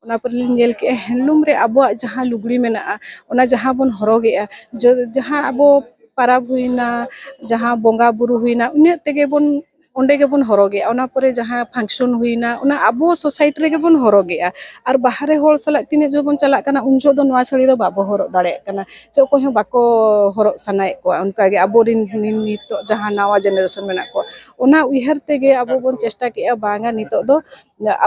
ᱚᱱᱟ ᱯᱚᱨᱮ ᱞᱤᱧ ᱧᱮᱞ ᱠᱮᱜᱼᱟ ᱦᱮᱱᱰᱞᱩᱢ ᱨᱮ ᱟᱵᱚᱣᱟᱜ ᱡᱟᱦᱟᱸ ᱞᱩᱜᱽᱲᱤ ᱢᱮᱱᱟᱜᱼᱟ ᱚᱱᱟ ᱡᱟᱦᱟᱸ ᱵᱚᱱ ᱦᱚᱨᱚᱜᱮᱜᱼᱟ ᱡᱟᱦᱟᱸ ᱟᱵᱚ ᱯᱟᱨᱟᱵᱽ ᱦᱩᱭᱱᱟ ᱡᱟᱦᱟᱸ ᱵᱚᱸᱜᱟ ᱵᱩᱨᱩ ᱦᱩᱭᱱᱟ ᱤᱱᱟᱹᱜ ᱛᱮᱜᱮ ᱵᱚᱱ ᱚᱸᱰे ᱜᱮᱵᱚᱱ ᱦᱚᱨᱚᱜᱮᱜᱼᱟ ᱚᱱᱟ ᱯᱚᱨᱮ ᱡᱟᱦᱟᱸ ᱯᱷᱟᱝᱥᱚᱱ ᱦᱩᱭᱱᱟ ᱚᱱᱟ ᱟᱵᱚ ᱥᱳᱥᱟᱭᱴᱤ ᱨᱮᱜᱮ ᱵᱚᱱ ᱦᱚᱨᱚᱜᱮᱜᱼᱟ ᱟᱨ ᱵᱟᱦᱨᱮ ᱦᱚᱲ ᱥᱟᱞᱟᱜ ᱛᱤᱱᱟᱹᱜ ᱡᱚᱠᱷᱚᱱ ᱵᱚᱱ ᱪᱟᱞᱟᱜ ᱠᱟᱱᱟ ᱩᱱ ᱡᱚᱦᱚᱜ ᱫᱚ ᱱᱚᱣᱟ ᱥᱟᱹᱲᱤ ᱫᱚ ᱵᱟᱵᱚ ᱦᱚᱨᱚᱜ ᱫᱟᱲᱮᱭᱟᱜ ᱠᱟᱱᱟ ᱥᱮ ᱚᱠᱚᱭ ᱦᱚᱸ ᱵᱟᱠᱚ ᱦᱚᱨᱚᱜ ᱥᱟᱱᱟᱭᱮᱫ ᱠᱚᱣᱟ ᱚᱱᱠᱟᱜᱮ ᱟᱵᱚᱨᱮᱱ ᱱᱤᱛᱚᱜ ᱡᱟᱦᱟᱸ ᱱᱟᱣᱟ ᱡᱮᱱᱟᱨᱮᱥᱚᱱ ᱢᱮᱱᱟᱜ ᱠᱚᱣᱟ ᱚᱱᱟ ᱩᱭᱦᱟᱹᱨ ᱛᱮᱜᱮ ᱟᱵᱚ ᱵᱚᱱ ᱪᱮᱥᱴᱟ ᱠᱮᱜᱼᱟ ᱵᱟᱝᱟ ᱱᱤᱛᱚᱜ ᱫᱚ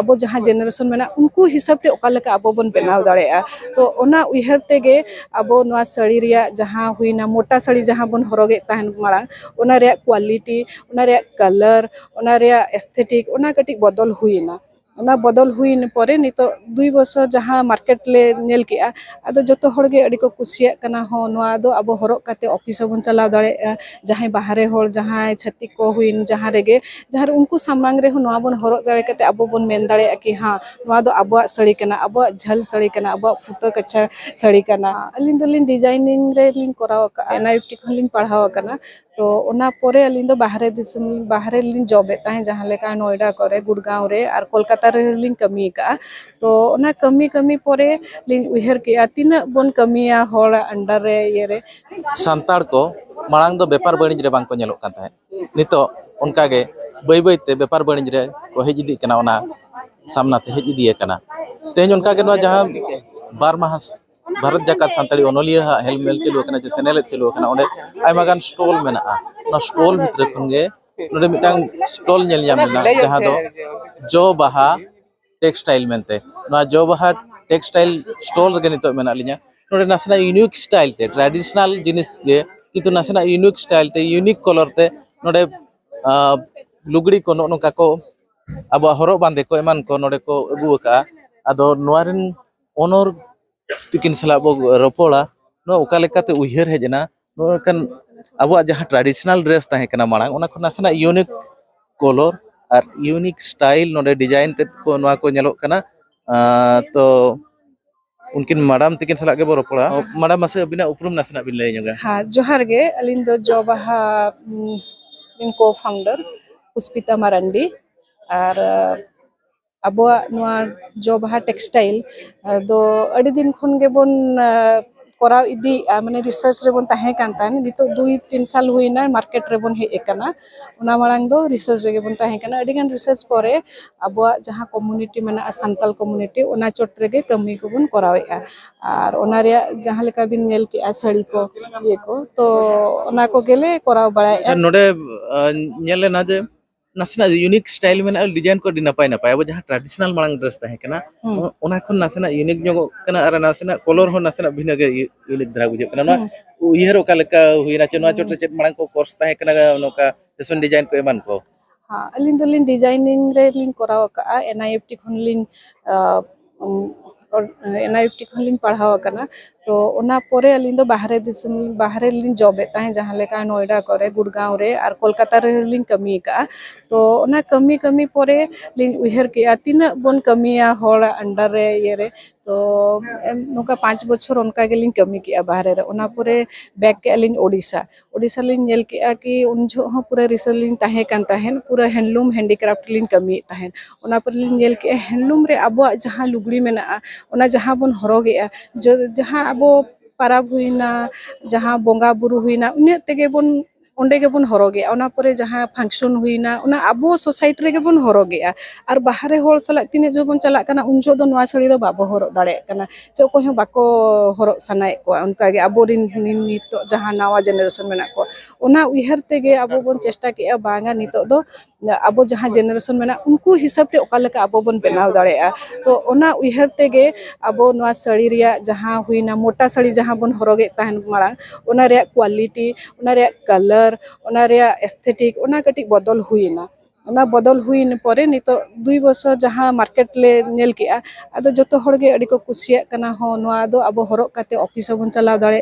ᱟᱵᱚ ᱡᱟᱦᱟᱸ ᱡᱮᱱᱟᱨᱮᱥᱚᱱ ᱢᱮᱱᱟᱜ ᱩᱱᱠᱩ ᱦᱤᱥᱟᱹᱵ ᱛᱮ ᱚᱠᱟ ᱞᱮᱠᱟ ᱟᱵᱚ ᱵᱚᱱ ᱵᱮᱱᱟᱣ ᱫᱟᱲᱮᱭᱟᱜᱼᱟ ᱛᱚ ᱚᱱᱟ ᱩᱭᱦᱟᱹᱨ ᱛᱮᱜᱮ ᱟᱵᱚ ᱱᱚᱣᱟ ᱥᱟᱹᱲᱤ ᱨᱮᱭᱟᱜ ᱡᱟᱦᱟᱸ ᱦᱩᱭᱱᱟ ᱢᱚᱴᱟ ᱥᱟᱹᱲᱤ ᱡᱟᱦᱟᱸ ᱵᱚᱱ ᱦᱚᱨᱚᱜᱮᱫ ᱛᱟᱦᱮᱱ ᱢᱟᱲᱟᱝ ᱚᱱᱟ ᱨᱮᱭᱟᱜ ᱠᱳᱣᱟᱞᱤᱴᱤ ᱚᱱᱟ ᱨᱮᱭᱟᱜ ᱠᱟᱞᱟᱨ ᱚᱱᱟ ᱨᱮᱭᱟᱜ ᱮᱥᱛᱷᱮᱴᱤᱠ ᱚᱱᱟ ᱠᱟᱹᱴᱤᱡ ᱵᱚᱫᱚᱞ ᱦᱩᱭᱱᱟ ᱚᱱᱟ ᱵᱚᱫᱚᱞ ᱦᱩᱭᱱ ᱯᱚᱨᱮ ᱱᱤᱛᱚᱜ 2 ᱵᱚছᱚᱨ ᱡᱟᱦᱟᱸ ᱢᱟᱨᱠᱮᱴ ᱞᱮ ᱧᱮᱞ ᱠᱮᱜᱼᱟ ᱟᱫᱚ ᱡᱚᱛᱚ ᱦᱚᱲᱜᱮ ᱟᱹᱰᱤ ᱠᱚ ᱠᱩᱥᱤᱭᱟᱜ ᱠᱟᱱᱟ ᱦᱚᱸ ᱱᱚᱣᱟ ᱫᱚ ᱟᱵᱚ ᱦᱚᱨᱚᱜ ᱠᱟᱛᱮ ᱚᱯᱷᱤᱥ ᱦᱚᱸᱵᱚᱱ ᱪᱟᱞᱟᱣ ᱫᱟᱲᱮᱭᱟᱜᱼᱟ ᱡᱟᱦᱟᱸᱭ ᱵᱟᱦᱨᱮ ᱦᱚᱲ ᱡᱟᱦᱟᱸᱭ ᱪᱷᱟᱹᱛᱤᱠ ᱠᱚ ᱦᱩᱭᱮᱱ ᱡᱟᱦᱟᱸ ᱨᱮᱜᱮ ᱡᱟᱦᱟᱸ ᱩᱱᱠᱩ ᱥᱟᱢᱟᱝ ᱨᱮᱦᱚᱸ ᱱᱚᱣᱟ ᱵᱚᱱ ᱦᱚᱨᱚᱜ ᱫᱟᱲᱮ ᱠᱟᱛᱮ ᱟᱵᱚ ᱵᱚᱱ ᱢᱮᱱ ᱫᱟᱲᱮᱭᱟᱜᱼᱟ ᱠᱤ ᱦᱟᱸ ᱱᱚᱣᱟ ᱫᱚ ᱟᱵᱚᱣᱟᱜ ᱥᱟᱹᱲᱤ ᱠᱟᱱᱟ ᱟᱵᱚᱣᱟᱜ ᱡᱷᱟᱹᱞ ᱥᱟᱹᱲᱤ ᱠᱟᱱᱟ ᱟᱵᱚᱣᱟᱜ ᱯᱷᱩᱴᱟᱹ ᱠᱟᱪᱷᱟ ᱥᱟᱹᱲᱤ ᱠᱟᱱᱟ ᱟᱹᱞᱤᱧ ᱫᱚᱞᱤᱧ ᱰᱤᱡᱟᱭᱱᱤᱝ ᱨᱮᱞᱤᱧ ᱠᱚᱨᱟᱣ ᱟᱠᱟᱫᱼᱟ NIFT ᱠᱷᱚᱱᱞᱤᱧ ᱯᱟᱲᱦᱟᱣ ᱟᱠᱟᱱᱟ ᱛᱚ ᱚᱱᱟ ᱯᱚᱨᱮ ᱟᱹᱞᱤᱧ ᱫᱚ ᱵᱟᱦᱨᱮ ᱫᱤᱥᱚᱢ ᱵᱟᱦᱨᱮ ᱨᱮᱞᱤᱧ ᱡᱚᱵᱮᱫ ᱛᱟᱦᱮᱸ ᱡᱟᱦᱟᱸ ᱞᱮᱠᱟ ᱱᱚᱭᱰᱟ ᱠᱚᱨᱮ ᱜᱩᱲᱜᱟঁᱣ ᱨᱮ ᱟᱨ ᱠᱳᱞᱠᱟᱛᱟ ᱨᱮᱞᱤᱧ ᱠᱟᱹᱢᱤ ᱟᱠᱟᱫᱼᱟ ᱛᱚ ᱚᱱᱟ ᱠᱟᱹᱢᱤ ᱯᱚᱨᱮ ᱞᱤᱧ ᱩᱭᱦᱟᱹᱨ ᱠᱮᱜᱼᱟ ᱛᱤᱱᱟᱹᱜ ᱵᱚᱱ ᱠᱟᱹᱢᱤᱭᱟ ᱦᱚᱲᱟᱜ ᱟᱱᱰᱟᱨ ᱨᱮ ᱤᱭᱟᱹᱨᱮ ᱥᱟᱱᱛᱟᱲ ᱠᱚ ᱢᱟᱲᱟᱝ ᱫᱚ ᱵᱮᱯᱟᱨ ᱵᱟᱹᱱᱤᱡᱽ ᱨᱮ ᱵᱟᱝᱠᱚ ᱧᱮᱞᱚᱜ ᱠᱟᱱ ᱛᱟᱦᱮᱸᱫ ᱱᱤᱛᱚᱜ ᱚᱱᱠᱟᱜᱮ ᱵᱟᱹᱭ ᱵᱟᱹᱭᱛᱮ ᱵᱮᱯᱟᱨ ᱵᱟᱹᱱᱤᱡᱽ ᱨᱮ ᱠᱚ ᱦᱮᱡ ᱤᱫᱤᱜ ᱠᱟᱱᱟ ᱚᱱᱟ ᱥᱟᱢᱱᱟᱛᱮ ᱦᱮᱡ ᱤᱫᱤᱭ ᱟᱠᱟᱱᱟ ᱛᱮᱦᱮᱧ ᱚᱱᱠᱟᱜᱮ ᱱᱚᱣᱟ ᱡᱟᱦᱟᱸ 2 ᱢᱟᱦᱟ ᱵᱷᱟᱨᱚᱛ ᱡᱟᱠᱟᱛ ᱥᱟᱱᱛᱟᱲᱤ ᱚᱱᱚᱞᱤᱭᱟᱹᱣᱟᱜ ᱦᱮᱞᱢᱮᱞ ᱪᱟᱹᱞᱩ ᱟᱠᱟᱱᱟ ᱡᱮ ᱥᱮᱱᱮᱞᱮᱫ ᱪᱟᱹᱞᱩ ᱟᱠᱟᱱᱟ ᱚᱸᱰᱮ ᱟᱭᱢᱟ ᱜᱟᱱ ᱥᱴᱚᱞ ᱢᱮᱱᱟᱜᱼᱟ ᱚᱱᱟ ᱥᱴᱚᱞ ᱵᱷᱤᱛᱨᱤ ᱠᱷᱚᱱᱜᱮ ᱱᱚᱰᱮ ᱢᱤᱫᱴᱟᱝ ᱥᱴᱚᱞ ᱧᱮᱞ ᱧᱟᱢ ᱞᱮᱱᱟ ᱡᱟᱦᱟᱸ ᱫᱚ ᱡᱚ ᱵᱟᱦᱟ ᱴᱮᱠᱥᱴᱟइल ᱢᱮᱱᱛᱮ ᱱᱚᱣᱟ ᱡᱚ ᱵᱟᱦᱟ ᱴᱮᱠᱥᱴᱟइल ᱥᱴᱚᱞ ᱨᱮᱜᱮ ᱱᱤᱛᱚᱜ ᱢᱮᱱᱟᱜ ᱞᱤᱧᱟ ᱱᱚᱰᱮ ᱱᱟᱥᱮᱱᱟᱜ ᱤউনিक ᱥᱴᱟइल ᱛᱮ ᱴᱨᱟᱰᱤशনাल ᱡᱤᱱᱤᱥ ᱜᱮ কিন্তু ᱱᱟᱥᱮᱱᱟᱜ ᱤউনিक ᱥᱴᱟइल ᱛᱮ ᱤউनिक ᱠᱟᱞᱟর ᱛᱮ ᱱᱚᱰᱮ ᱞᱩᱜᱽᱲᱤ ᱠᱚ ᱱᱚᱝᱠᱟ ᱠᱚ ᱟᱵᱚ ᱦᱚᱨᱚᱜ ᱵᱟᱸᱫᱮ ᱠᱚ ᱮᱢᱟᱱ ᱠᱚ ᱱᱚᱰᱮ ᱠᱚ ᱟᱹᱜᱩ ᱟᱠᱟᱜᱼᱟ ᱟᱫᱚ ᱱᱚᱣᱟ ᱨᱮᱱ ᱚᱱᱚᱨ ᱛᱤᱠᱤᱱ ᱥᱟᱞᱟᱜ ᱵᱚ ᱨᱚᱯᱚᱲᱟ ᱱᱚᱣᱟ ᱚᱠᱟ ᱞᱮᱠᱟᱛᱮ ᱩᱭᱦᱟᱹᱨ ᱦᱮᱡ ᱮᱱᱟ ᱱᱚᱝᱠᱟᱱ ᱟᱵᱚᱣᱟᱜ ᱡᱟᱦᱟᱸ ᱴᱨᱟᱰᱤᱥনাल ᱰᱨᱮᱥ ᱛᱟᱦᱮᱸ ᱠᱟᱱᱟ ᱢᱟᱲᱟᱝ ᱚᱱᱟ ᱠᱷᱚᱱ ᱱᱟᱥᱮᱱᱟᱜ ᱤউনিक कलर और यूनिक स्टाइल नोडे डिजाइन ते को नवा को ñeloग कना तो उनकिन मैडम तकिन सलाग के बो रोपड़ा मैडम मासे अबिना उपरुम नासना बिन लay ñoga हाँ जोहार गे अलिन दो जो बाहा को फाउंडर पुष्पिता मारांडी और अबुआ नुआ जो बाहा टेक्सटाइल दो अड़ी दिन खन गे बोन कोराव इदी माने रिसर्च रे बोन ताहे कान तान नितो 2-3 साल हुईना मार्केट रे बोन हे एकना उना मालांग दो रिसर्च रे बोन ताहे काना अड़ी गान रिसर्च परे अबुआ जहां कम्युनिटी मेना सांताल कम्युनिटी उना चोट रेगे कमी को बोन कोरावेआ और उना रे जहां लेका बिन नेल के साड़ी को ये को तो उना को गेले कोराव बड़ाय अच्छा नोडे ñele ना जे नासना यूनिक स्टाइल में डिजाइन को दिना पाई ना पाए वो जहां ट्रेडिशनल मांग ड्रेस ताहे कना ओना खन नासना यूनिक जो कना अरे नासना कलर हो नासना भिन्न गे यूनिक धरा बुझे कना ना उयहर ओका लेका हुइना चे नोआ चोट रे चेत मांग को कोर्स ताहे कना नोका फैशन डिजाइन को एमान को हाँ अलिन दोलिन डिजाइनिंग रे लिन कोराव का NIFT खन लिन NIFT खन लिन पढ़ाव कना तो उना परे अलिन दो बाहरे दिसम बाहरे लिन जॉब ताहे जहां लेका नोएडा करे गुड़गांव रे और कोलकाता रे लिन कमी का तो उना कमी परे लिन उहर के तीना बोन कमिया होड़ अंडर रे ये रे तो नोका 5 बछर उनका गेलिन कमी के बाहरे रे उना परे बैक के लिन ओडिशा लिन नेल के कि उन जो हो पूरा रिसर्च लिन ताहे कान ताहेन पूरा हैंडलूम हैंडीक्राफ्ट लिन कमी ताहेन उना पर लिन नेल के हैंडलूम रे अबुआ जहां लुगड़ी मेना उना जहां बोन हरोगेआ जहां अबो पाराब हुईना जहां बोंगा बुरु हुईना उन्हें तेगे बोन ओंडे गेबोन हरोगेआ उना परे जहां फंक्शन हुईना उना अबो सोसाइटी रे गेबोन हरोगेआ और बाहरे होड़ सला तिने जो बोन चला कना उन जो दो नवा साड़ी दो बाबो हरोग दाड़े कना से कोई हूं बाको हरोग सनाए को उनका गे अबो रिन नितो जहां नवा जेनरेशन मेना को उना उयहर तेगे अबो बोन चेष्टा केआ बांगा नितो दो अबो जहां जेनरेशन मेना उनको हिसाब ते ओका लेका अबो बोन बनाव दाड़ेआ तो उना उयहर तेगे अबो नवा साड़ी रिया जहां हुईना मोटा साड़ी जहां बोन हरोगे ताहन माड़ा उना रिया क्वालिटी उना रिया कलर उना रिया एस्थेटिक उना कटी बदल हुईना उना बदल हुईन परे नितो 2 बछर जहां मार्केट ले नेल केआ आदो जतो होड़गे अडी को कुसिया कना हो नवा दो अबो हरोग काते ऑफिस बोन चला दाड़े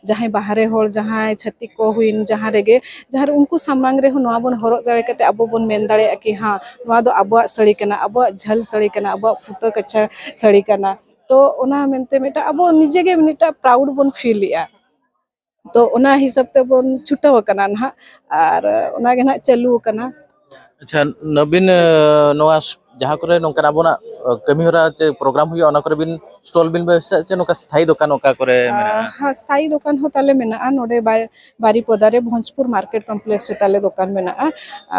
जहां बाहरे होड़ जहां छत्ती को हुईन जहां रेगे जहां उनको सामांग रे नवा बोन हरोग दाड़े काते अबो बोन मेन दाड़े कि हां नवा दो अबो साड़ी कना अबो झल साड़ी कना अबो फुटो कच्छा साड़ी कना तो उना मेनते मेटा अबो निजे गे मेटा प्राउड बोन फील लिया तो उना हिसाब ते बोन छुटाव कना ना और उना गे ना चालू कना अच्छा नवीन नवा जहां करे नोंकन आबोना kami hora चे program हुई ona kore bin stall bin ব্যবসা चे ᱱᱚᱠᱟ स्थायी दोकान ओका करे मेना हाँ स्थायी दुकान हो ताले मेना नोडे बारीपदा रे भोजपुर मार्केट कम्प्लेक्स से ताले दुकान मेना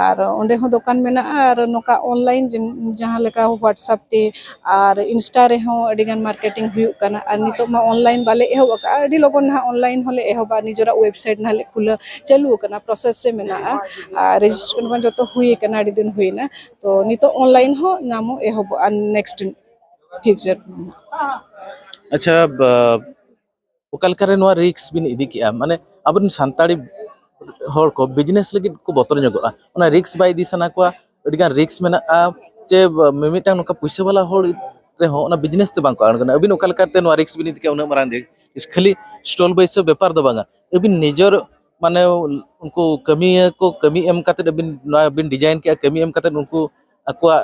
और ओंडे हो दुकान मेना और नोका ऑनलाइन जहाँ लेका व्हाट्सएप ते और इंस्टा रे हो अडिगान मार्केटिंग हुई कना और नितो मा ऑनलाइन बाले एहो का अडी लोगन ना ऑनलाइन होले एहो बा निजरा वेबसाइट नाले खुला चालू कना प्रोसेस से मेना रजिस्ट्रेशन बन जतो हुई कना अडी दिन हुई ना तो नितो ऑनलाइन हो नामो एहो नेक्स्ट फ्यूचर अच्छा ओकालकारे नोआ रिक्स बिन इदी किया माने अबन सांताड़ी हर को बिजनेस लगी को बतर जगोआ ओना रिक्स बाय इदी सना को अडिगान रिक्स मेना चे मिमिटांग नोका पैसा वाला हर रे हो ओना बिजनेस ते बांको अनगना अबिन ओकालकाते नोआ रिक्स बिन इदी के उना मरान दे इस खाली स्टॉल बैसे व्यापार दो बांगा अबिन निजर माने उनको कमी एम काते अबिन नोआ अबिन डिजाइन के कमी एम काते उनको akwa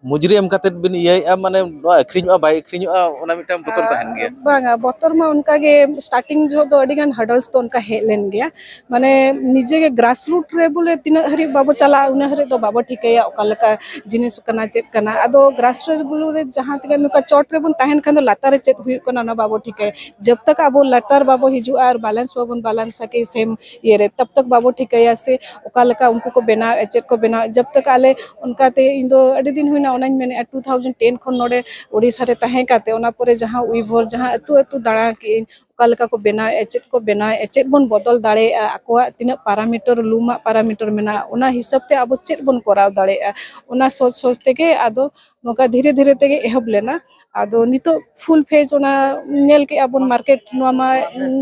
mujri em katet bin iya mane akhriñoa bai akhriñoa ona mitang botor tahen gaya banga botor ma unka ge starting jo do adigan hurdles to unka he len gaya mane nije ge grassroot re bole tina hari babo chala una hari do babo thikaya okalaka jinis kana chet kana ado grassroot bulu re jahan tege nuka chot re bun tahen khan do latar re chet hui kana na babo thikaya jab tak abo latar babo hiju ar balance babon balance sake same ye re tab tak babo thikaya se okalaka unku ko bena chet ko bena jab tak ale unka te indo adi din huina onañ mene 2010 खन नोडे ओडिसा रे ताहे काते ओना परे जहां उइभर जहां अतु अतु दाड़ा के ओकालका को बेना एचेट बन बदल दाड़े आकोआ तिना पैरामीटर लुमा पैरामीटर मेना ओना हिसाब ते अब चेट बन कराव दाड़े ओना सोच सोच तेगे आदो नोका धीरे धीरे तेगे एहब लेना आदो नितो फुल फेज ओना नेल के अबन मार्केट नुआ मा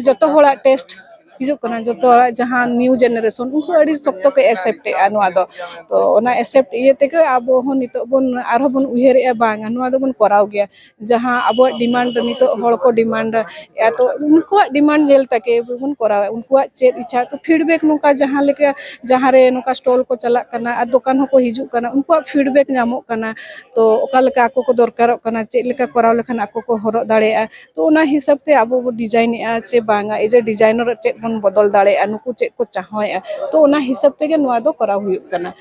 जतो होड़ा टेस्ट हिजु कना जतो जहां न्यू जनरेशन उनको अड़ी सख्त को एक्सेप्ट नुआ दो तो ओना एक्सेप्ट ये तेगे अब हो नितो बन आरो बन उहेर ए बांग नुआ दो बन कराव गया जहां अब डिमांड नितो होड़ को डिमांड या तो उनको डिमांड जेल तके बन कराव उनको चेत इच्छा तो फीडबैक नुका जहां लेके जहां रे नुका स्टॉल को चला कना आ दुकान हो को हिजु कना उनको फीडबैक नामो कना तो ओकालका आको को दरकार कना चेत लेका कराव लेखन आको को हरो दाड़े तो ओना हिसाब ते अब डिजाइन चे बांगा ए जे डिजाइनर चेत बदल दाड़े नुकु चेत को चाहे तो ओना हिसाब तेगे नुआ दो कराव हुयुक कना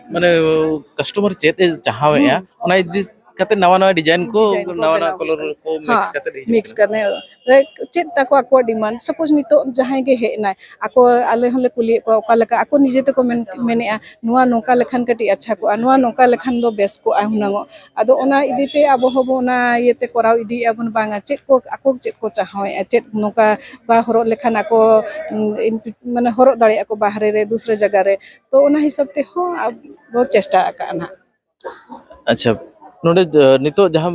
माने कस्टमर चेत चाहावे ओना इदी कते नवा नवा डिजाइन को नवा नवा कलर को मिक्स कते मिक्स करने चेत ताको आको डिमांड सपोज नितो जहां गे हे ना आको आले हले कुली को ओकालका आको निजे ते को मेने नुआ नोका लेखन कटी अच्छा को नुआ नोका लेखन दो बेस को हुनांगो आदो ओना इदीते आबो होबो ओना येते कराव इदी अबन बांगा चेत को आको चेत को चाहावे चेत नोका का हरो लेखन आको माने हरो दाड़े आको बाहरे रे दूसरे जगह रे तो ओना हिसाब ते हो अब चेष्टा का ना अच्छा नोडे नितो जहां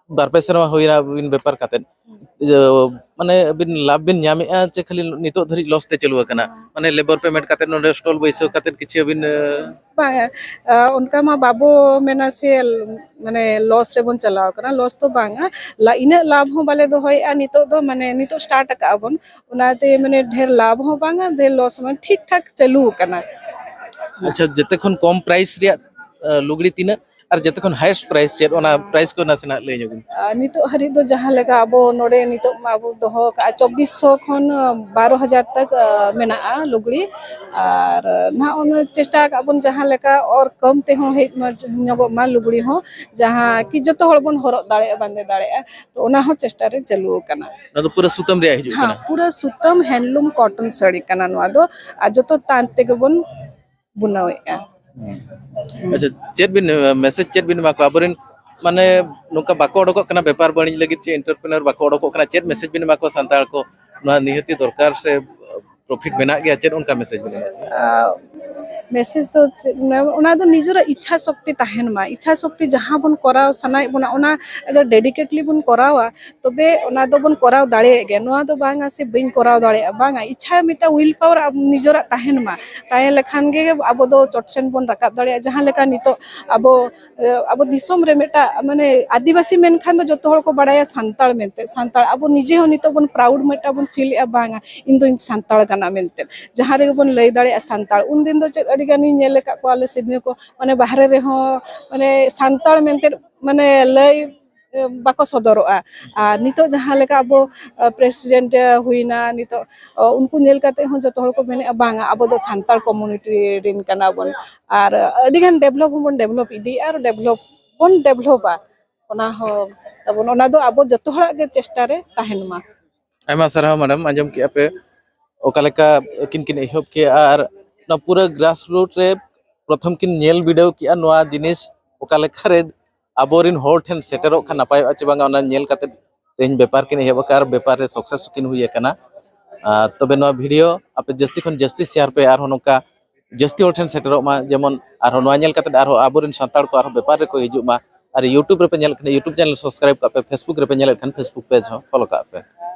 बारपे सेरवा होइना बिन व्यापार काते माने बिन लाभ बिन ᱧᱟᱢᱮᱜᱼᱟ चे खाली नितो धरि लॉस ते चलु कना माने लेबर पेमेंट काते नोडे स्टॉल बैसो काते किछि बिन उनका मा बाबो मेना से माने लॉस रे बन चलाव कना लॉस तो बांगा इन लाभ हो बाले दो होय नितो दो माने नितो स्टार्ट का बन उनाते माने ढेर लाभ हो बांगा ढेर लॉस में ठीक ठाक चलू कना अच्छा जते खन कम प्राइस रिया लुगड़ी तिना और जते खन हाईएस्ट प्राइस चेत ओना प्राइस को नासना ले जगु नितो हरि दो जहां लेगा अब नोडे नितो अब दोहो का 2400 खन 12000 तक मेना लुगड़ी और ना ओन चेष्टा का बन जहां लेका और कम ते हो हे नगो मा लुगड़ी हो जहां कि जतो हड़ बन हरो दाड़े बांधे दाड़े तो ओना हो चेष्टा रे चालू कना ना तो पूरा सुतम रे हिजु कना पूरा सुतम हैंडलूम कॉटन साड़ी कना नवा दो आ जतो तांते के बन बुनावे अच्छा चेत बिन मैसेज चेत बिन मा को अबरिन माने नोका बाको ओडको कना व्यापार बाणिज्य लगी चे एंटरप्रेन्योर बाको ओडको कना चेत मैसेज बिन मा को संताल को ना निहति दरकार से प्रॉफिट मेना गया चेत उनका मैसेज बिन मैसेज तो ओना दो निजरा इच्छा शक्ति ताहेन मा इच्छा शक्ति जहां बन कराव सनाय बना ओना अगर डेडिकेटली बन करावा तबे ओना दो बन कराव दाड़े गे नोआ दो बांगा से बिन कराव दाड़े बांगा इच्छा मिटा विल पावर अब निजरा ताहेन मा ताहे लेखान गे अब दो चटसेन बन रकाब दाड़े जहां लेका नितो अब दिसम रे मेटा माने आदिवासी मेन खान दो जतो हर को बडाया सांताल मेनते सांताल अब निजे हो नितो बन प्राउड मेटा बन फील ए बांगा इन दो सांताल गाना मेनते जहां रे बन लई दाड़े सांताल उन दिन दो चेत अडी गानी नेले का को आले सिडनी को माने बाहरे रे हो माने सांताल मेनते माने लई बाको सदरोआ आ नितो जहां लेका अब प्रेसिडेंट हुइना नितो उनको नेल काते हो जतो हर को मेने बांगा अब दो सांताल कम्युनिटी रिन कना बन और अडी गान डेवलप बन डेवलप इदी और डेवलप ᱵᱚᱱ ᱰᱮᱵᱷᱞᱚᱯᱟ ᱚᱱᱟ ᱦᱚᱸ ᱛᱟᱵᱚᱱ ᱚᱱᱟ ᱫᱚ ᱟᱵᱚ ᱡᱚᱛᱚ ᱦᱚᱲᱟᱜ ᱜᱮ ᱪᱮᱥᱴᱟ ᱨᱮ ᱛᱟᱦᱮᱱ ᱢᱟ ᱟᱭᱢᱟ ᱥᱟᱨᱦᱟᱣ ᱢᱮᱰᱟᱢ ᱟᱸᱡᱚᱢ ᱠᱮᱜᱼᱟ ᱯᱮ ᱚᱠᱟ ᱞᱮᱠᱟ ᱟᱹᱠᱤᱱ ᱠᱤᱱ ᱮᱦᱚᱵ ᱠᱮᱜᱼᱟ ᱟᱨ ᱱᱚᱣᱟ ᱯᱩᱨᱟᱹ ᱜᱨᱟᱥ ᱨᱩᱴ ᱨᱮ ᱯᱨᱚᱛᱷᱚᱢ ᱠᱤᱱ ᱧᱮᱞ ᱵᱤᱰᱟᱹᱣ ᱠᱮᱜᱼᱟ ᱱᱚᱣᱟ ᱡᱤᱱᱤᱥ ᱚᱠᱟ ᱞᱮᱠᱟᱨᱮ ᱟᱵᱚᱨᱤᱱ ᱦᱚᱲ ᱴᱷᱮᱱ ᱥᱮᱴᱮᱨᱚᱜ ᱠᱷᱟᱱ ᱱᱟᱯᱟᱭᱚᱜᱼᱟ ᱪᱮ ᱵᱟᱝᱟ ᱚᱱᱟ ᱧᱮᱞ ᱠᱟᱛᱮ ᱛᱮᱦᱮᱧ ᱵᱮᱯᱟᱨ ᱠᱤᱱ ᱮᱦᱚᱵ ᱟᱠᱟᱫᱼᱟ ᱟᱨ ᱵᱮᱯᱟर ᱨᱮ ᱥᱟᱠᱥᱮᱥ ᱠᱤᱱ ᱦᱩᱭ ᱟᱠᱟᱱᱟ ᱛᱚᱵᱮ ᱱᱚᱣᱟ ᱵᱷᱤᱰᱤᱭᱳ ᱟᱯᱮ ᱡᱟᱹᱥᱛᱤ ᱠᱷᱚᱱ ᱡᱟᱹᱥᱛᱤ শেয়ার ᱯᱮ ᱟᱨᱦᱚᱸ ᱱᱚᱝᱠᱟ ᱡᱟᱹᱥᱛᱤ ᱦᱚᱲ ᱴᱷᱮᱱ ᱥᱮᱴᱮᱨᱚᱜ ᱢᱟ ᱡᱮᱢᱚᱱ ᱟᱨᱦᱚᱸ ᱱᱚᱣᱟ ᱧᱮᱞ ᱠᱟᱛᱮ ᱟᱨᱦᱚᱸ ᱟᱵᱚᱨᱤᱱ ᱥᱟᱱᱛᱟᱲ ᱠᱚ ᱟᱨᱦᱚᱸ ᱵᱮᱯᱟर ᱨᱮᱠᱚ ᱦᱤᱡᱩᱜ ᱢᱟ ᱟᱨ ᱤᱭᱩᱴᱩᱵᱽ ᱨᱮᱯᱮ ᱧᱮᱞ ᱠᱷᱟᱱ ᱤᱭᱩᱴᱩᱵᱽ ᱪᱮᱱᱮᱞ ᱥᱟᱵᱥᱠᱨᱟइब ᱠᱟᱜ ᱯᱮ ᱯᱷᱮᱥᱵᱩक ᱨᱮᱯᱮ ᱧᱮᱞᱮᱫ ᱠᱷᱟᱱ ᱯᱷᱮᱥᱵᱩक ᱯᱮᱡᱽ ᱦᱚᱸ ᱯᱷᱚᱞᱳ ᱠᱟᱜ ᱯᱮ